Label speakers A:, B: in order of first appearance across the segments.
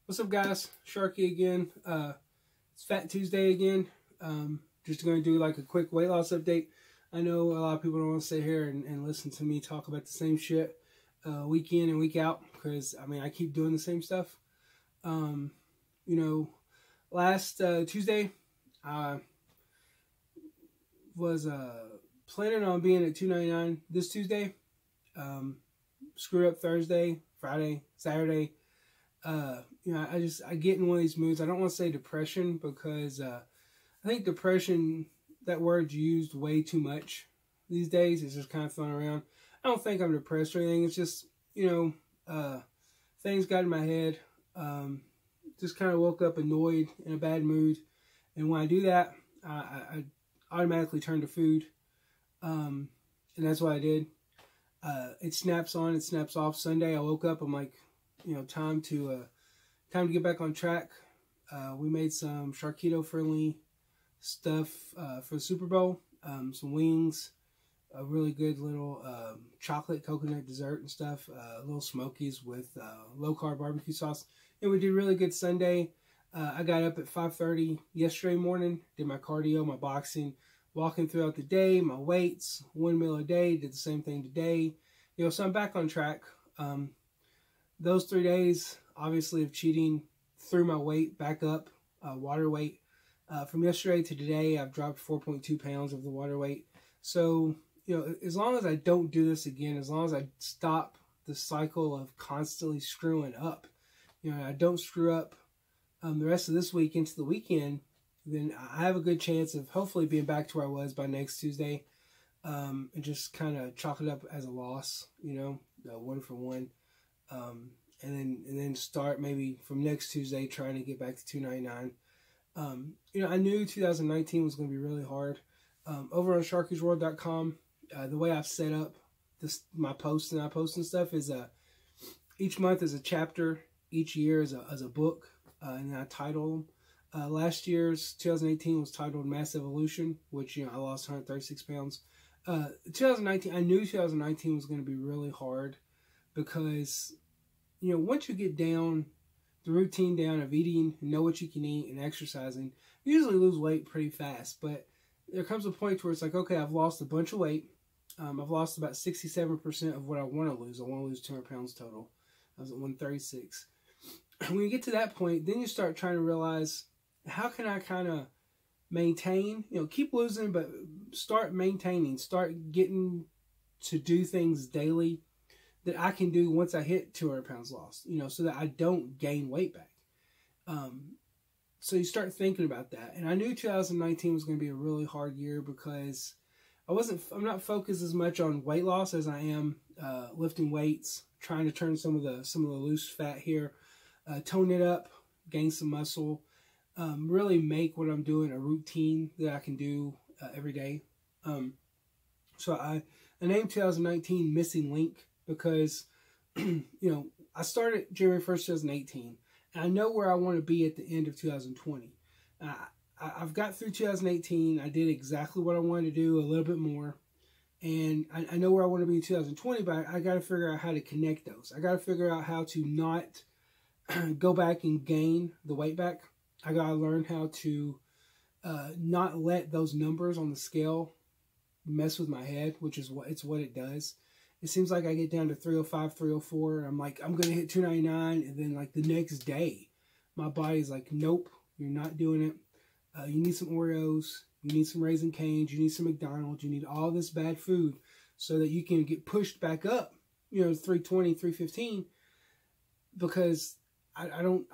A: What's up, guys? Sharky again. It's Fat Tuesday again. Just going to do like a quick weight loss update. I know a lot of people don't want to sit here and listen to me talk about the same shit week in and week out because, I mean, I keep doing the same stuff. You know, last Tuesday, I was planning on being at 299 this Tuesday. Screwed up Thursday, Friday, Saturday. I get in one of these moods. I don't want to say depression because I think depression, that word's used way too much these days. It's just kind of thrown around. I don't think I'm depressed or anything. It's just, things got in my head. Just kind of woke up annoyed, in a bad mood. And when I do that, I automatically turn to food. And that's what I did. It snaps on, it snaps off. Sunday, I woke up, I'm like, time to get back on track. We made some Sharky friendly stuff for the Super Bowl. Some wings, a really good little chocolate coconut dessert and stuff. Little smokies with low carb barbecue sauce. And we did really good Sunday. I got up at 5:30 yesterday morning, did my cardio, my boxing, walking throughout the day, my weights, 1 meal a day, did the same thing today. So I'm back on track. Those 3 days, obviously, of cheating, threw my weight back up, water weight. From yesterday to today, I've dropped 4.2 pounds of the water weight. So, as long as I don't do this again, as long as I stop the cycle of constantly screwing up, I don't screw up the rest of this week into the weekend, then I have a good chance of hopefully being back to where I was by next Tuesday, and just kind of chalk it up as a loss, 1 for 1. And then start maybe from next Tuesday trying to get back to 299. I knew 2019 was going to be really hard. Over on sharkysworld.com, the way I've set up my posts and I post and stuff is each month is a chapter, each year is a book, and then I title them. Last year's 2018 was titled Mass Evolution, which I lost 136 pounds. 2019, I knew 2019 was going to be really hard because once you get down the routine down of eating, know what you can eat, and exercising, you usually lose weight pretty fast. But there comes a point where it's like, okay, I've lost a bunch of weight. I've lost about 67% of what I want to lose. I want to lose 200 pounds total. I was at 136. When you get to that point, then you start trying to realize, how can I kind of maintain, keep losing, but start maintaining, start getting to do things daily that I can do once I hit 200 pounds lost, so that I don't gain weight back. So you start thinking about that. And I knew 2019 was going to be a really hard year because I'm not focused as much on weight loss as I am lifting weights, trying to turn some of the loose fat here, tone it up, gain some muscle, really make what I'm doing a routine that I can do every day. So I named 2019 Missing Link because, I started January 1st, 2018, and I know where I want to be at the end of 2020. I've got through 2018. I did exactly what I wanted to do, a little bit more, and I know where I want to be in 2020, but I got to figure out how to connect those. I got to figure out how to not go back and gain the weight back. I got to learn how to not let those numbers on the scale mess with my head, which is what it does. It seems like I get down to 305, 304, and I'm like, I'm going to hit 299, and then like the next day, my body's like, nope, you're not doing it. You need some Oreos, you need some Raisin Canes, you need some McDonald's, you need all this bad food so that you can get pushed back up, 320, 315, because I don't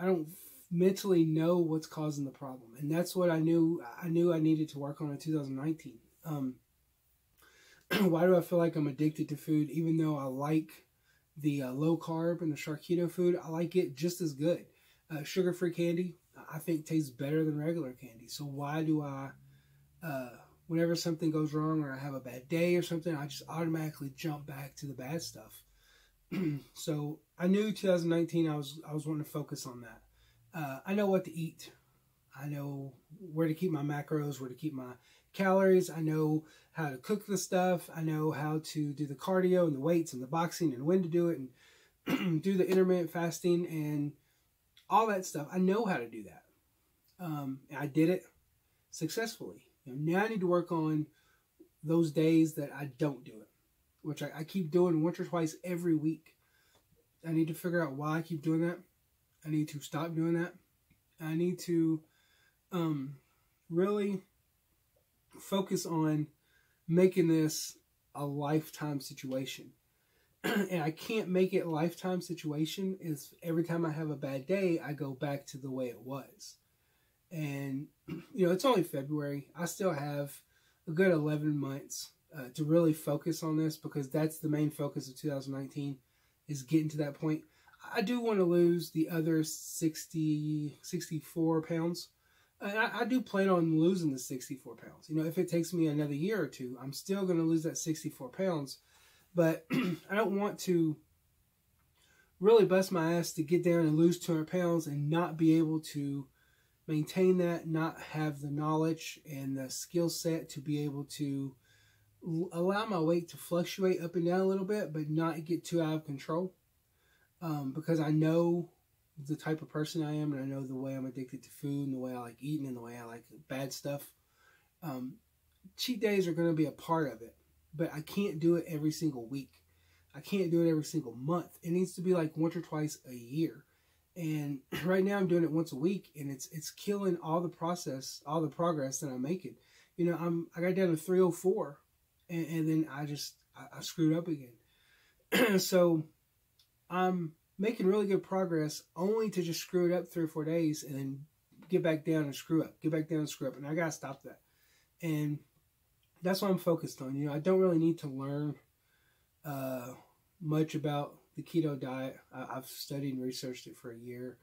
A: mentally know what's causing the problem. And that's what I knew I needed to work on in 2019. Why do I feel like I'm addicted to food, even though I like the low carb and the Sharky food? I like it just as good. Sugar-free candy, I think, tastes better than regular candy. So why do I, whenever something goes wrong or I have a bad day or something, I just automatically jump back to the bad stuff? So I knew 2019 I was wanting to focus on that. I know what to eat. I know where to keep my macros, where to keep my calories. I know how to cook the stuff. I know how to do the cardio and the weights and the boxing and when to do it and do the intermittent fasting and all that stuff. I know how to do that. And I did it successfully. Now I need to work on those days that I don't do it, which I keep doing once or twice every week. I need to figure out why I keep doing that. I need to stop doing that. I need to really focus on making this a lifetime situation. And I can't make it a lifetime situation is every time I have a bad day, I go back to the way it was. And, it's only February. I still have a good 11 months to really focus on this, because that's the main focus of 2019 is getting to that point. I do want to lose the other 64 pounds. And I do plan on losing the 64 pounds. If it takes me another year or two, I'm still going to lose that 64 pounds. But I don't want to really bust my ass to get there and lose 200 pounds and not be able to maintain that, not have the knowledge and the skill set to be able to allow my weight to fluctuate up and down a little bit, but not get too out of control. Because I know the type of person I am, and I know the way I'm addicted to food, and the way I like eating, and the way I like bad stuff. Cheat days are going to be a part of it, but I can't do it every single week. I can't do it every single month. It needs to be like once or twice a year. And right now I'm doing it once a week, and it's killing all the progress that I'm making. I got down to 304, and then I screwed up again. So I'm making really good progress, only to just screw it up 3 or 4 days and then get back down and screw up, get back down and screw up. And I got to stop that. And that's what I'm focused on. I don't really need to learn much about the keto diet. I've studied and researched it for a year.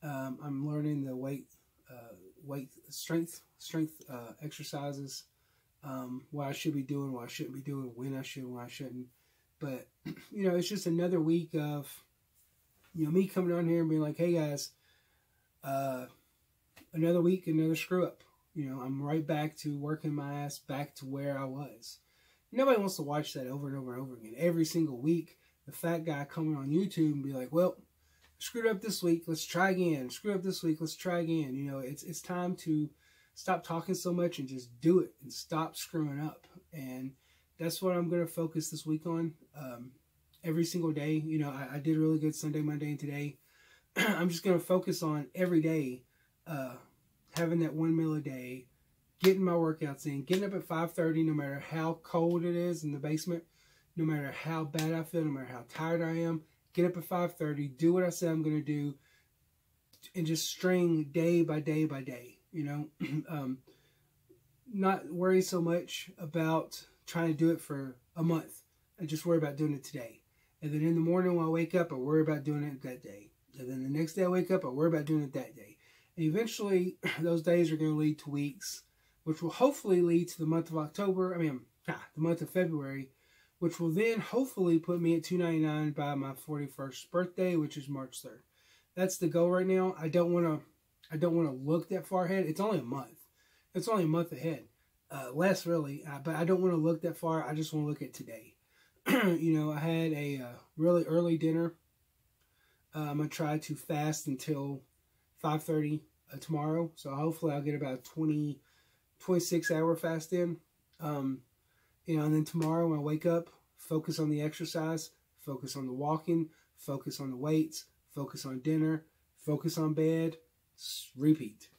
A: I'm learning the weight strength exercises, what I should be doing, what I shouldn't be doing, when I should, when I shouldn't. But, it's just another week of, me coming on here and being like, hey guys, another week, another screw up. I'm right back to working my ass back to where I was. Nobody wants to watch that over and over and over again. Every single week, the fat guy coming on YouTube and be like, well, screwed up this week, let's try again. Screwed up this week, let's try again. It's time to stop talking so much and just do it and stop screwing up. And that's what I'm going to focus this week on. Every single day, I did really good Sunday, Monday, and today. I'm just going to focus on every day, having that 1 meal a day, getting my workouts in, getting up at 5:30, no matter how cold it is in the basement, no matter how bad I feel, no matter how tired I am, get up at 5:30, do what I said I'm going to do, and just string day by day by day, not worry so much about trying to do it for a month. I just worry about doing it today. And then in the morning when I wake up, I worry about doing it that day. And then the next day I wake up, I worry about doing it that day. And eventually, those days are going to lead to weeks, which will hopefully lead to the month of October, the month of February, which will then hopefully put me at 299 by my 41st birthday, which is March 3rd. That's the goal right now. I don't want to look that far ahead. It's only a month. It's only a month ahead. Less really, but I don't want to look that far. I just want to look at today. I had a really early dinner. I'm going to try to fast until 5:30 tomorrow. So hopefully I'll get about 26 hour fast in. And then tomorrow when I wake up, focus on the exercise, focus on the walking, focus on the weights, focus on dinner, focus on bed, repeat,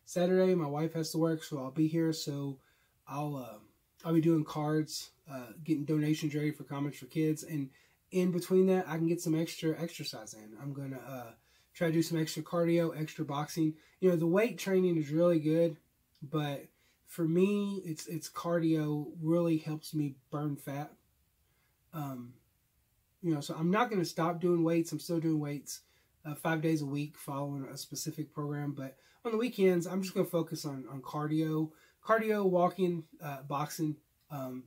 A: Saturday, my wife has to work, so I'll be here. So I'll be doing cards, getting donations ready for Comments for Kids. And in between that, I can get some extra exercise in. I'm going to try to do some extra cardio, extra boxing. The weight training is really good, but for me, it's cardio really helps me burn fat. So I'm not going to stop doing weights. I'm still doing weights 5 days a week following a specific program. But on the weekends, I'm just going to focus on cardio, walking, boxing. I'm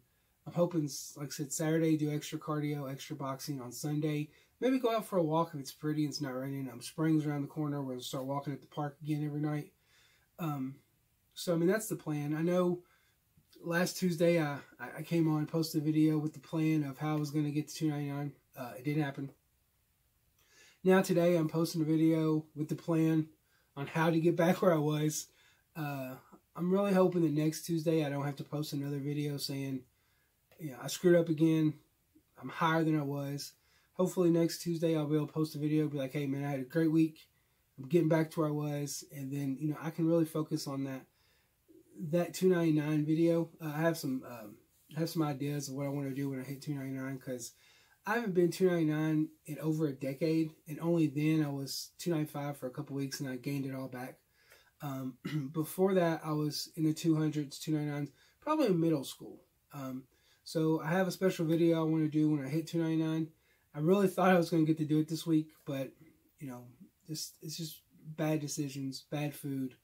A: hoping, like I said, Saturday, do extra cardio, extra boxing. On Sunday, maybe go out for a walk if it's pretty and it's not raining. Spring's around the corner. We're going to start walking at the park again every night. So, that's the plan. I know last Tuesday I came on and posted a video with the plan of how I was going to get to 299. It didn't happen. now today I'm posting a video with the plan on how to get back where I was. I'm really hoping that next Tuesday I don't have to post another video saying, I screwed up again. I'm higher than I was. Hopefully next Tuesday I'll be able to post a video, be like, hey man, I had a great week. I'm getting back to where I was, and then I can really focus on that $2.99 video. I have some ideas of what I want to do when I hit $2.99, because I haven't been $2.99 in over a decade, and only then I was $2.95 for a couple weeks, and I gained it all back. Before that, I was in the 200s, $2.99s, probably in middle school. So I have a special video I want to do when I hit $2.99. I really thought I was going to get to do it this week, but it's just bad decisions, bad food.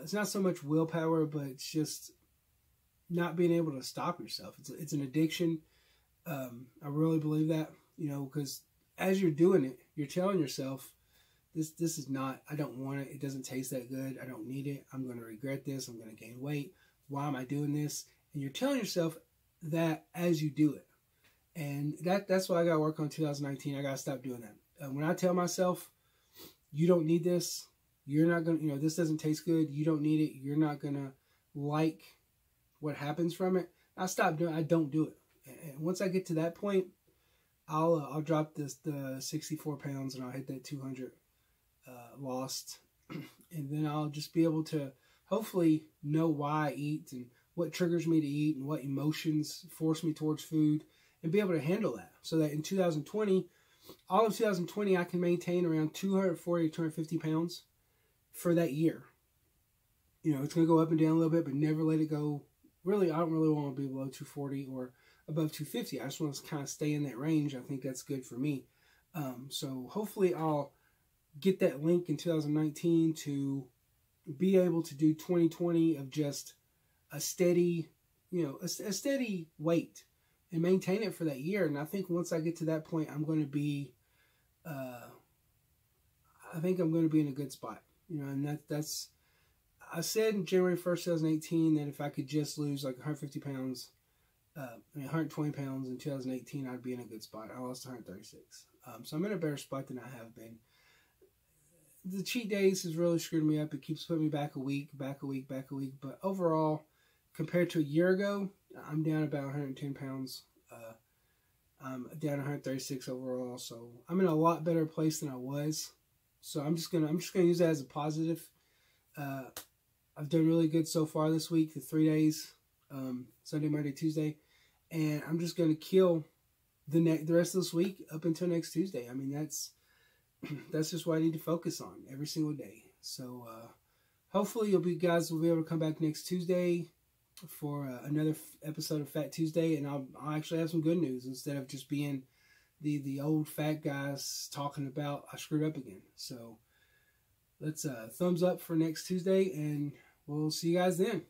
A: It's not so much willpower, but it's just not being able to stop yourself. It's an addiction. I really believe that, because as you're doing it, you're telling yourself, this is not, I don't want it. It doesn't taste that good. I don't need it. I'm going to regret this. I'm going to gain weight. Why am I doing this? And you're telling yourself that as you do it. And that's why I got to work on 2019. I got to stop doing that. When I tell myself, you don't need this, you're not going to, this doesn't taste good, you don't need it, you're not going to like what happens from it, I stop doing it. I don't do it. And once I get to that point, I'll drop the 64 pounds and I'll hit that 200 lost. And then I'll just be able to hopefully know why I eat and what triggers me to eat and what emotions force me towards food, and be able to handle that, so that in 2020, all of 2020, I can maintain around 240 to 250 pounds for that year. It's going to go up and down a little bit, but never let it go. Really, I don't really want to be below 240 or above 250. I just want to kind of stay in that range. I think that's good for me. So hopefully I'll get that link in 2019 to be able to do 2020 of just a steady, a steady weight, and maintain it for that year. And I think once I get to that point, I'm going to be, I think I'm going to be in a good spot. And that's, I said in January 1st, 2018, that if I could just lose like 150 pounds, 120 pounds in 2018, I'd be in a good spot. I lost 136. So I'm in a better spot than I have been. The cheat days has really screwed me up. It keeps putting me back a week. But overall, compared to a year ago, I'm down about 110 pounds. I'm down 136 overall. So I'm in a lot better place than I was. So I'm just gonna use that as a positive. I've done really good so far this week, the 3 days, Sunday, Monday, Tuesday, and I'm just gonna kill the rest of this week up until next Tuesday. I mean, that's just what I need to focus on every single day. So hopefully you guys will be able to come back next Tuesday for another episode of Fat Tuesday, and I'll actually have some good news instead of just being the old fat guys talking about I screwed up again. So let's thumbs up for next Tuesday, and we'll see you guys then.